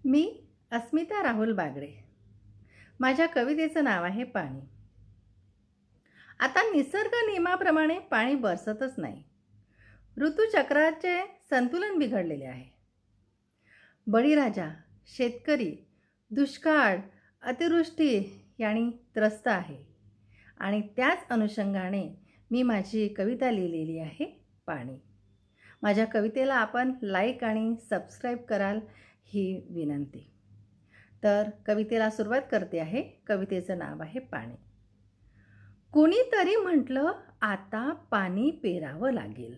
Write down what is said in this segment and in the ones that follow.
मी अस्मिता राहुल बागडे। माझ्या कवितेचं नाव आहे पाणी। आता निसर्ग नियमाप्रमाणे पाणी बरसतच नाही। ऋतुचक्राचे संतुलन बिघडलेले आहे। बळीराजा, शेतकरी, दुष्काळ, अतिवृष्टी यांनी त्रस्त आहे आणि त्याच अनुषंगाने मी माझी कविता लिहिलेली आहे पाणी। माझ्या कवितेला आपण लाईक आणि सबस्क्राईब कराल ही विनंती। तर कवितेला सुरुवात करते आहे। कवितेचं नाव आहे पाणी। कुणीतरी म्हटलं आता पाणी पेरावं लागेल।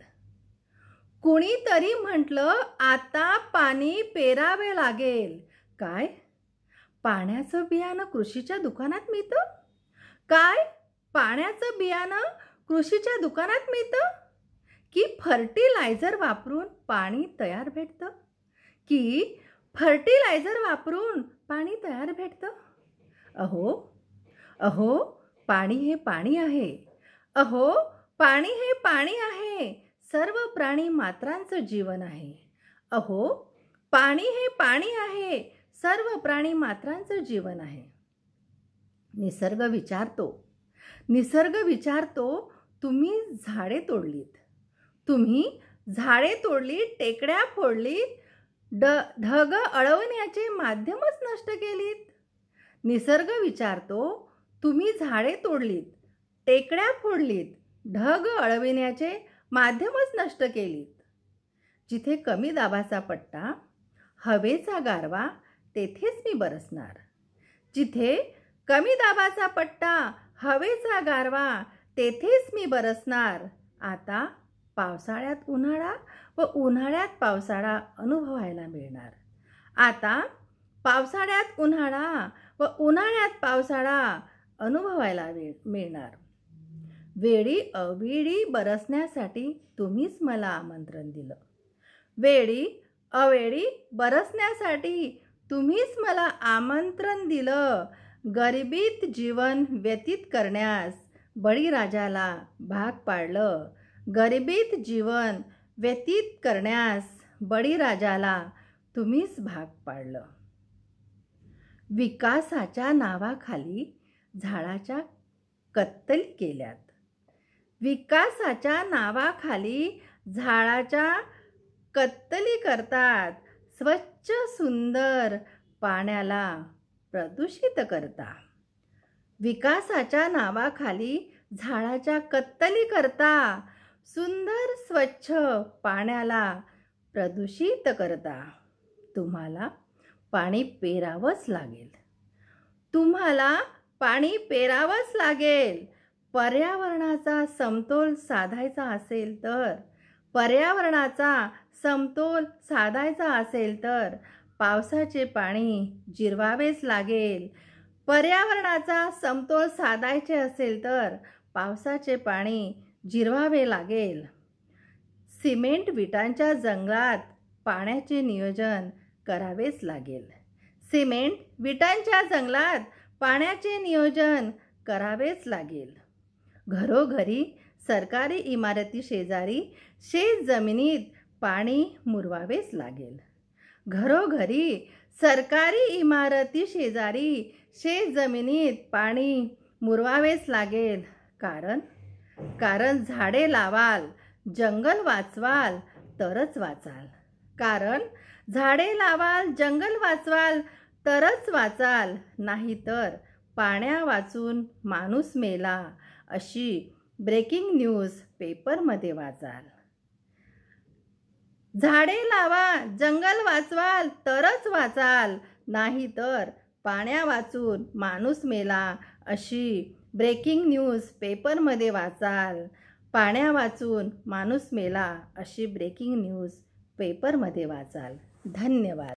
कुणीतरी म्हटलं आता पाणी पेरावे लागेल। काय? पाण्याचं बियाणं कृषीच्या दुकानात मिळतं? काय? पाण्याचं बियाणं कृषीच्या दुकानात मिळतं? की फर्टिलायझर वापरून पाणी तयार भेटतं? की फर्टिलायझर वापरून पाणी तयार भेटतं? अहो अहो पाणी हे पाणी आहे। अहो पाणी हे पाणी आहे। सर्व प्राणी मात्रांचं जीवन आहे। अहो पाणी हे पाणी आहे। सर्व प्राणी मात्रांचं जीवन आहे। निसर्ग विचारतो तुम्ही झाडे तोडलीत। तुम्ही झाडे तोडली, टेकड्या फोडलीत, ढग अडवण्याचे माध्यमच नष्ट केलीत। निसर्ग विचारतो तुम्ही झाडे तोडलीत, टेकड्या फोडलीत, ढग अडविण्याचे माध्यमच नष्ट केलीत। जिथे कमी दाबाचा पट्टा, हवेचा गारवा, तेथेच मी बरसणार। जिथे कमी दाबाचा पट्टा, हवेचा गारवा, तेथेच मी बरसणार। आता पावसाळ्यात उन्हाळा व उन्हाळ्यात पावसाळा अनुभवायला मिळणार। आता पावसाळ्यात उन्हाळा व उन्हाळ्यात पावसाळा अनुभवायला मिळणार। वेळी अवेळी बरसण्यासाठी तुम्हीच मला आमंत्रण दिलं। वेळी अवेळी बरसण्यासाठी तुम्हीच मला आमंत्रण दिलं। गरिबीत जीवन व्यतीत करण्यास बळीराजाला भाग पाडलं। गरिबीत जीवन व्यतीत करण्यास बळीराजाला तुम्हीच भाग पाडलं। विकासाच्या नावाखाली झाडाच्या कत्तली केल्यात। विकासाच्या नावाखाली झाडाच्या कत्तली करतात। स्वच्छ सुंदर पाण्याला प्रदूषित करता। विकासाच्या नावाखाली झाडाच्या कत्तली करता। सुंदर स्वच्छ पाण्याला प्रदूषित करता। तुम्हाला पाणी पेरावंच लागेल। तुम्हाला पाणी पेरावंच लागेल। पर्यावरणाचा समतोल साधायचा असेल तर, पर्यावरणाचा समतोल साधायचा असेल तर पावसाचे पाणी जिरवावेच लागेल। पर्यावरणाचा समतोल साधायचे असेल तर पावसाचे पाणी जिरवावे लागेल। सिमेंट विटांच्या जंगलात पाण्याचे नियोजन करावेच लागेल। सिमेंट विटांच्या जंगलात पाण्याचे नियोजन करावेच लागेल। घरोघरी सरकारी इमारती शेजारी शेत जमिनीत पाणी मुरवावेच लागेल। घरोघरी सरकारी इमारती शेजारी शेत जमिनीत पाणी मुरवावेच लागेल। कारण झाडे लावाल, जंगल वाचवाल तरच वाचाल। कारण झाडे लावाल, जंगल वाचवाल तरच वाचाल, नाहीतर पाण्या वाचून माणूस मेला अशी ब्रेकिंग न्यूज पेपरमध्ये वाचाल। झाडे लावा, जंगल वाचवाल तरच वाचाल, नाहीतर पाण्या वाचून माणूस मेला अशी ब्रेकिंग न्यूज पेपरमध्ये वाचाल। पाण्या वाचून माणूस मेला अशी ब्रेकिंग न्यूज पेपरमध्ये वाचाल। धन्यवाद।